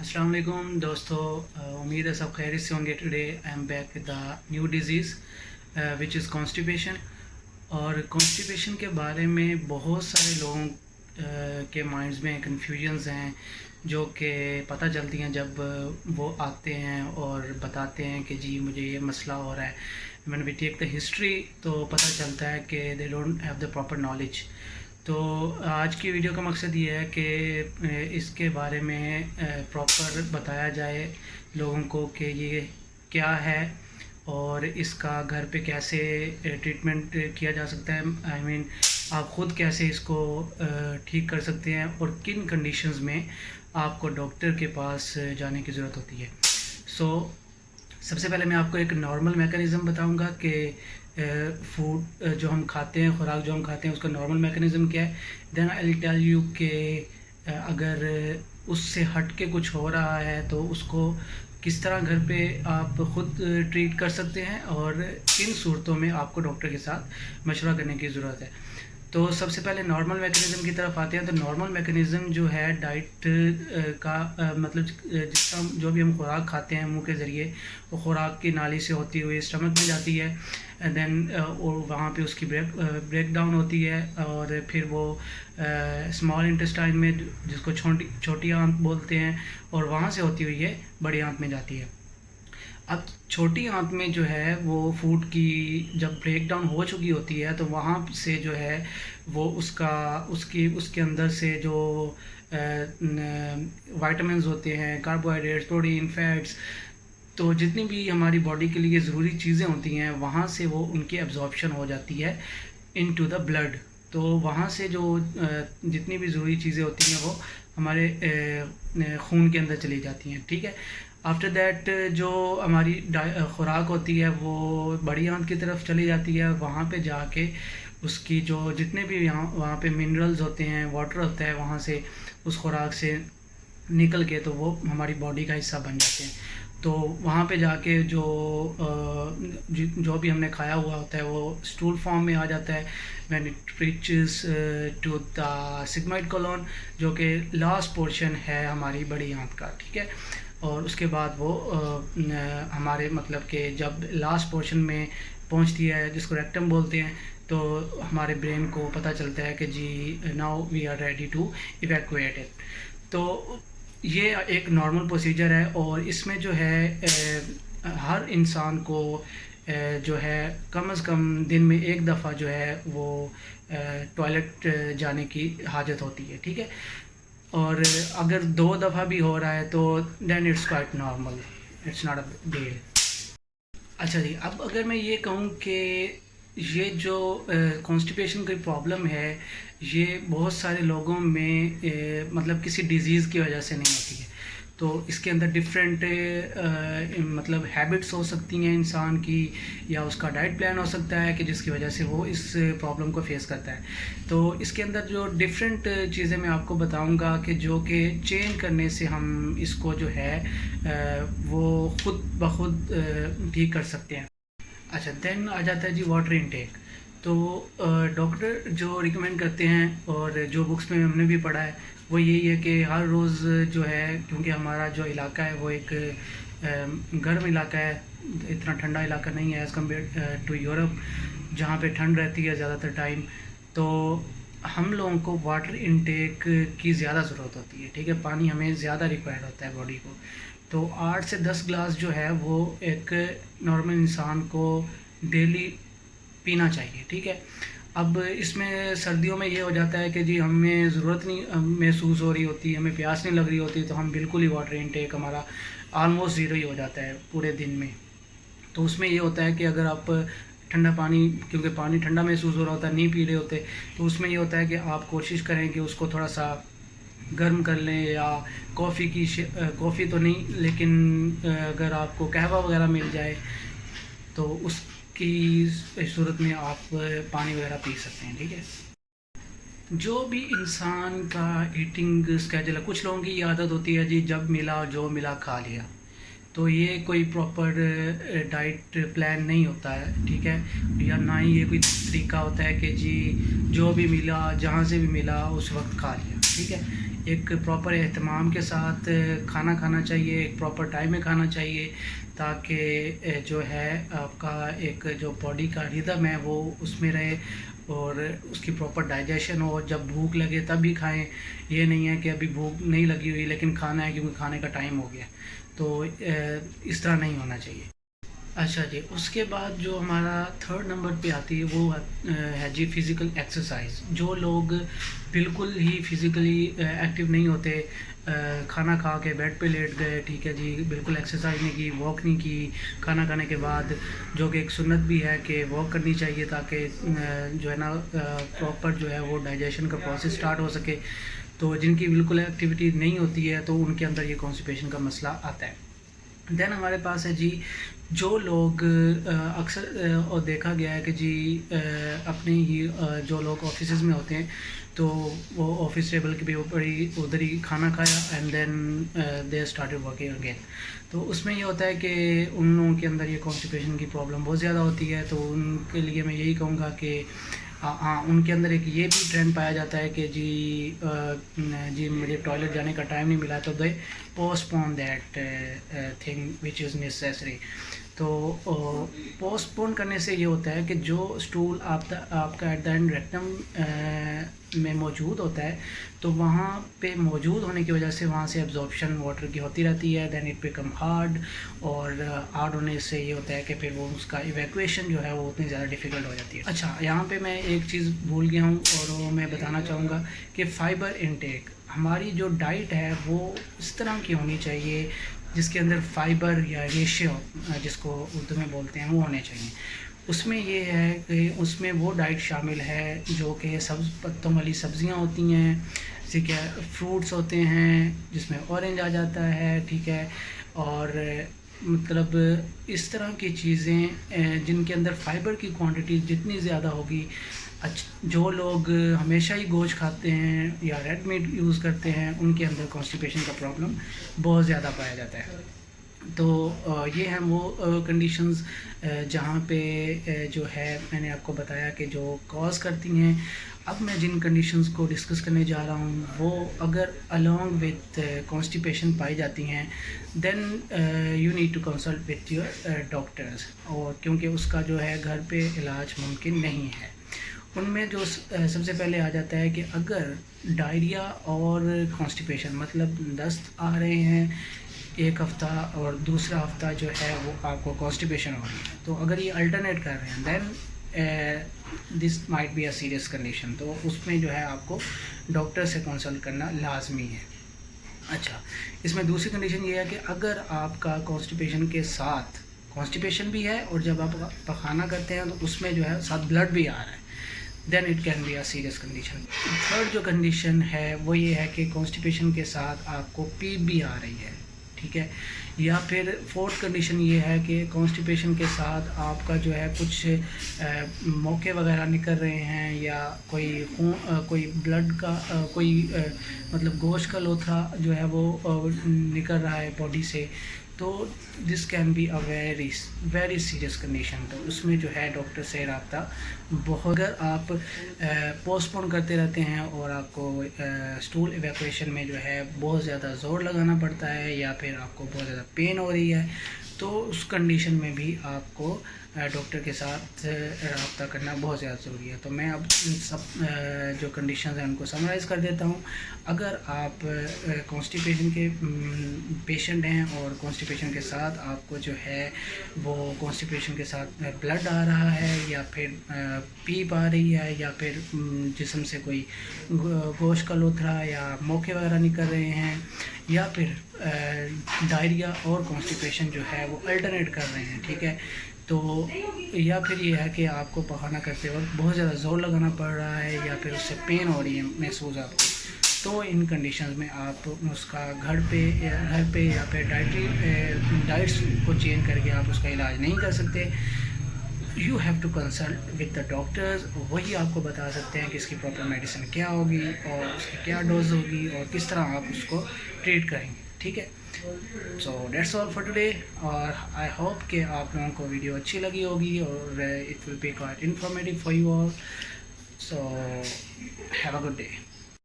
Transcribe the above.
अस्सलाम वालेकुम दोस्तों। उम्मीद है सब खैरियत से होंगे। Today I am back with the new disease which is constipation. और कॉन्स्टिपेशन के बारे में बहुत सारे लोगों के माइंड्स में कन्फ्यूजन्स हैं जो कि पता चलती हैं जब वो आते हैं और बताते हैं कि जी मुझे ये मसला हो रहा है। When we take the history तो पता चलता है कि they don't have the proper knowledge. तो आज की वीडियो का मकसद ये है कि इसके बारे में प्रॉपर बताया जाए लोगों को कि ये क्या है और इसका घर पे कैसे ट्रीटमेंट किया जा सकता है। आई मीन आप ख़ुद कैसे इसको ठीक कर सकते हैं और किन कंडीशंस में आपको डॉक्टर के पास जाने की ज़रूरत होती है। सबसे पहले मैं आपको एक नॉर्मल मैकेनिज़्म बताऊंगा कि फूड जो हम खाते हैं, खुराक जो हम खाते हैं, उसका नॉर्मल मैकेनिज़्म क्या है। Then I will tell you कि अगर उससे हट के कुछ हो रहा है तो उसको किस तरह घर पे आप ख़ुद ट्रीट कर सकते हैं और किन सूरतों में आपको डॉक्टर के साथ मशवरा करने की ज़रूरत है। तो सबसे पहले नॉर्मल मैकेनिज़्म की तरफ आते हैं। तो नॉर्मल मैकेनिज़्म जो है डाइट का मतलब जिसका जो भी हम खुराक खाते हैं मुंह के ज़रिए, वो खुराक की नाली से होती हुई स्टमक में जाती है। देन और वहाँ पे उसकी ब्रेक डाउन होती है और फिर वो स्मॉल इंटेस्टाइन में जिसको छोटी आंत बोलते हैं, और वहाँ से होती हुई ये बड़ी आंत में जाती है। अब छोटी आंत में जो है वो फूड की जब ब्रेक डाउन हो चुकी होती है तो वहाँ से जो है वो उसके अंदर से जो विटामिन्स होते हैं, कार्बोहाइड्रेट्स, प्रोटीन, फैट्स, तो जितनी भी हमारी बॉडी के लिए ज़रूरी चीज़ें होती हैं वहाँ से वो उनकी एब्जॉर्प्शन हो जाती है इनटू द ब्लड। तो वहाँ से जो जितनी भी ज़रूरी चीज़ें होती हैं वो हमारे खून के अंदर चली जाती हैं। ठीक है। आफ्टर दैट जो हमारी खुराक होती है वो बड़ी आंत की तरफ चली जाती है। वहाँ पे जाके उसकी जो जितने भी वहाँ पे मिनरल्स होते हैं, वाटर होता है, वहाँ से उस खुराक से निकल के तो वो हमारी बॉडी का हिस्सा बन जाते हैं। तो वहाँ पे जाके जो भी हमने खाया हुआ होता है वो स्टूल फॉर्म में आ जाता है when it reaches to the sigmoid colon, जो कि लास्ट पोर्शन है हमारी बड़ी आंत का। ठीक है। और उसके बाद वो हमारे मतलब कि जब लास्ट पोर्शन में पहुंचती है जिसको रेक्टम बोलते हैं, तो हमारे ब्रेन को पता चलता है कि जी now we are ready to evacuate it. तो ये एक नॉर्मल प्रोसीजर है और इसमें जो है हर इंसान को जो है कम से कम दिन में एक दफ़ा जो है वो टॉयलेट जाने की हाजत होती है। ठीक है। और अगर 2 दफ़ा भी हो रहा है तो then it's quite normal, it's not a deal. अच्छा जी, अब अगर मैं ये कहूँ कि ये जो कॉन्स्टिपेशन की प्रॉब्लम है ये बहुत सारे लोगों में मतलब किसी डिज़ीज़ की वजह से नहीं होती है। तो इसके अंदर डिफरेंट मतलब हैबिट्स हो सकती हैं इंसान की, या उसका डाइट प्लान हो सकता है कि जिसकी वजह से वो इस प्रॉब्लम को फेस करता है। तो इसके अंदर जो डिफरेंट चीज़ें मैं आपको बताऊंगा कि जो कि चेंज करने से हम इसको जो है वो खुद ब खुद ठीक कर सकते हैं। अच्छा, देन आ जाता है जी वाटर इनटेक। तो डॉक्टर जो रिकमेंड करते हैं और जो बुक्स में हमने भी पढ़ा है वो यही है कि हर रोज़ जो है, क्योंकि हमारा जो इलाका है वो एक गर्म इलाका है, इतना ठंडा इलाका नहीं है एज़ कम्पेयर टू यूरोप जहाँ पे ठंड रहती है ज़्यादातर टाइम। तो हम लोगों को वाटर इनटेक की ज़्यादा ज़रूरत होती है। ठीक है। पानी हमें ज़्यादा रिक्वायर्ड होता है बॉडी को। तो 8 से 10 ग्लास जो है वो एक नॉर्मल इंसान को डेली पीना चाहिए। ठीक है। अब इसमें सर्दियों में ये हो जाता है कि जी हमें ज़रूरत नहीं महसूस हो रही होती, हमें प्यास नहीं लग रही होती, तो हम बिल्कुल ही वाटर इनटेक हमारा ऑलमोस्ट ज़ीरो ही हो जाता है पूरे दिन में। तो उसमें ये होता है कि अगर आप ठंडा पानी, क्योंकि पानी ठंडा महसूस हो रहा होता है, नहीं पी रहे होते, तो उसमें ये होता है कि आप कोशिश करें कि उसको थोड़ा सा गर्म कर लें, या कॉफ़ी तो नहीं लेकिन अगर आपको कहवा वगैरह मिल जाए तो उसकी सूरत में आप पानी वगैरह पी सकते हैं। ठीक है। जो भी इंसान का ईटिंग स्केजूल है, कुछ लोगों की आदत होती है जी जब मिला जो मिला खा लिया, तो ये कोई प्रॉपर डाइट प्लान नहीं होता है। ठीक है। या ना ही ये कोई तरीका होता है कि जी जो भी मिला जहाँ से भी मिला उस वक्त खा लिया। ठीक है। एक प्रॉपर एहतमाम के साथ खाना खाना चाहिए, एक प्रॉपर टाइम में खाना चाहिए, ताकि जो है आपका एक जो बॉडी का रिदम है वो उसमें रहे और उसकी प्रॉपर डाइजेशन हो। जब भूख लगे तब भी खाएं, ये नहीं है कि अभी भूख नहीं लगी हुई लेकिन खाना है क्योंकि खाने का टाइम हो गया, तो इस तरह नहीं होना चाहिए। अच्छा जी, उसके बाद जो हमारा थर्ड नंबर पे आती है वो है जी फ़िज़िकल एक्सरसाइज। जो लोग बिल्कुल ही फ़िज़िकली एक्टिव नहीं होते, खाना खा के बेड पे लेट गए, ठीक है जी, बिल्कुल एक्सरसाइज नहीं की, वॉक नहीं की खाना खाने के बाद, जो कि एक सुन्नत भी है कि वॉक करनी चाहिए ताकि जो है ना प्रॉपर जो है वो डाइजेशन का प्रोसेस स्टार्ट हो सके। तो जिनकी बिल्कुल एक्टिविटी नहीं होती है तो उनके अंदर ये कॉन्स्टिपेशन का मसला आता है। देन हमारे पास है जी, जो लोग अक्सर और देखा गया है कि जी अपने ही जो लोग ऑफिस में होते हैं तो वो ऑफिस टेबल के भी ऊपर ही उधर ही खाना खाया and then they started working again. तो उसमें ये होता है कि उन लोगों के अंदर ये कॉन्स्टिपेशन की प्रॉब्लम बहुत ज़्यादा होती है। तो उनके लिए मैं यही कहूँगा कि हाँ, उनके अंदर एक ये भी ट्रेंड पाया जाता है कि जी मुझे टॉयलेट जाने का टाइम नहीं मिला, तो they postpone that thing which is necessary. तो पोस्टपोन करने से ये होता है कि जो स्टूल आपका एट द एंड रेक्टम में मौजूद होता है, तो वहाँ पे मौजूद होने की वजह से वहाँ से एब्जॉर्प्शन वाटर की होती रहती है, देन इट बिकम हार्ड, और हार्ड होने से ये होता है कि फिर वो उसका इवैक्यूएशन जो है वो उतनी ज़्यादा डिफ़िकल्ट हो जाती है। अच्छा, यहाँ पे मैं एक चीज़ भूल गया हूँ और वो मैं बताना चाहूँगा कि फ़ाइबर इनटेक, हमारी जो डाइट है वो इस तरह की होनी चाहिए जिसके अंदर फ़ाइबर या रेशियो जिसको उर्दू में बोलते हैं वो होने चाहिए। उसमें ये है कि उसमें वो डाइट शामिल है जो कि सब्ज़ पत्तों वाली सब्ज़ियाँ होती हैं, ठीक है, फ्रूट्स होते हैं जिसमें ऑरेंज आ जाता है, ठीक है, और मतलब इस तरह की चीज़ें जिनके अंदर फ़ाइबर की क्वांटिटी जितनी ज़्यादा होगी। जो लोग हमेशा ही गोश्त खाते हैं या रेड मीट यूज़ करते हैं उनके अंदर कॉन्स्टिपेशन का प्रॉब्लम बहुत ज़्यादा पाया जाता है। तो ये हैं वो कंडीशंस जहाँ पे जो है मैंने आपको बताया कि जो कॉज़ करती हैं। अब मैं जिन कंडीशंस को डिस्कस करने जा रहा हूँ वो अगर अलोंग विथ कॉन्स्टिपेशन पाई जाती हैं then you need to consult with your doctors, और क्योंकि उसका जो है घर पे इलाज मुमकिन नहीं है। उनमें जो सबसे पहले आ जाता है कि अगर डायरिया और कॉन्स्टिपेशन मतलब दस्त आ रहे हैं एक हफ़्ता और दूसरा हफ़्ता जो है वो आपको कॉन्स्टिपेशन हो रही है, तो अगर ये अल्टरनेट कर रहे हैं then this might be a serious condition, तो उसमें जो है आपको डॉक्टर से कंसल्ट करना लाजमी है। अच्छा, इसमें दूसरी कंडीशन ये है कि अगर आपका कॉन्स्टिपेशन के साथ कॉन्स्टिपेशन भी है और जब आप पखाना करते हैं तो उसमें जो है साथ ब्लड भी आ रहा है, then it can be a serious condition. Third जो कंडीशन है वो ये है कि कॉन्स्टिपेशन के साथ आपको पीप भी आ रही है, ठीक है, या फिर फोर्थ कंडीशन ये है कि कॉन्स्टिपेशन के साथ आपका जो है कुछ मौके वगैरह निकल रहे हैं या कोई ब्लड का मतलब गोश्त का लोथड़ा जो है वो निकल रहा है बॉडी से, तो this can be a very serious condition. तो उसमें जो है डॉक्टर से रब्ता बहुत, अगर आप पोस्टपोन करते रहते हैं और आपको स्टूल इवैक्यूएशन में जो है बहुत ज़्यादा ज़ोर लगाना पड़ता है या फिर आपको बहुत ज़्यादा पेन हो रही है, तो उस कंडीशन में भी आपको डॉक्टर के साथ रब्ता करना बहुत ज़्यादा ज़रूरी है। तो मैं अब इन सब जो कंडीशंस हैं उनको समराइज़ कर देता हूँ। अगर आप कॉन्स्टिपेशन के पेशेंट हैं और कॉन्स्टिपेशन के साथ आपको जो है वो कॉन्स्टिपेशन के साथ ब्लड आ रहा है या फिर पीप आ रही है या फिर जिस्म से कोई गोश्त का लोथड़ा या मोके वगैरह निकल रहे हैं या फिर डायरिया और कॉन्स्टिपेशन जो है वो अल्टरनेट कर रहे हैं, ठीक है, तो या फिर ये है कि आपको पखाना करते वक्त बहुत ज़्यादा ज़ोर लगाना पड़ रहा है या फिर उससे पेन हो रही है महसूस आपको, तो इन कंडीशंस में आप उसका घर पे या फिर डाइट्स को चेंज करके आप उसका इलाज नहीं कर सकते। You have to consult with the doctors, वही आपको बता सकते हैं कि इसकी प्रॉपर मेडिसिन क्या होगी और उसकी क्या डोज होगी और किस तरह आप उसको ट्रीट करेंगे, ठीक है। So that's all for today, और आई होप कि आप लोगों को वीडियो अच्छी लगी होगी और it will be quite informative for you all. So have a good day.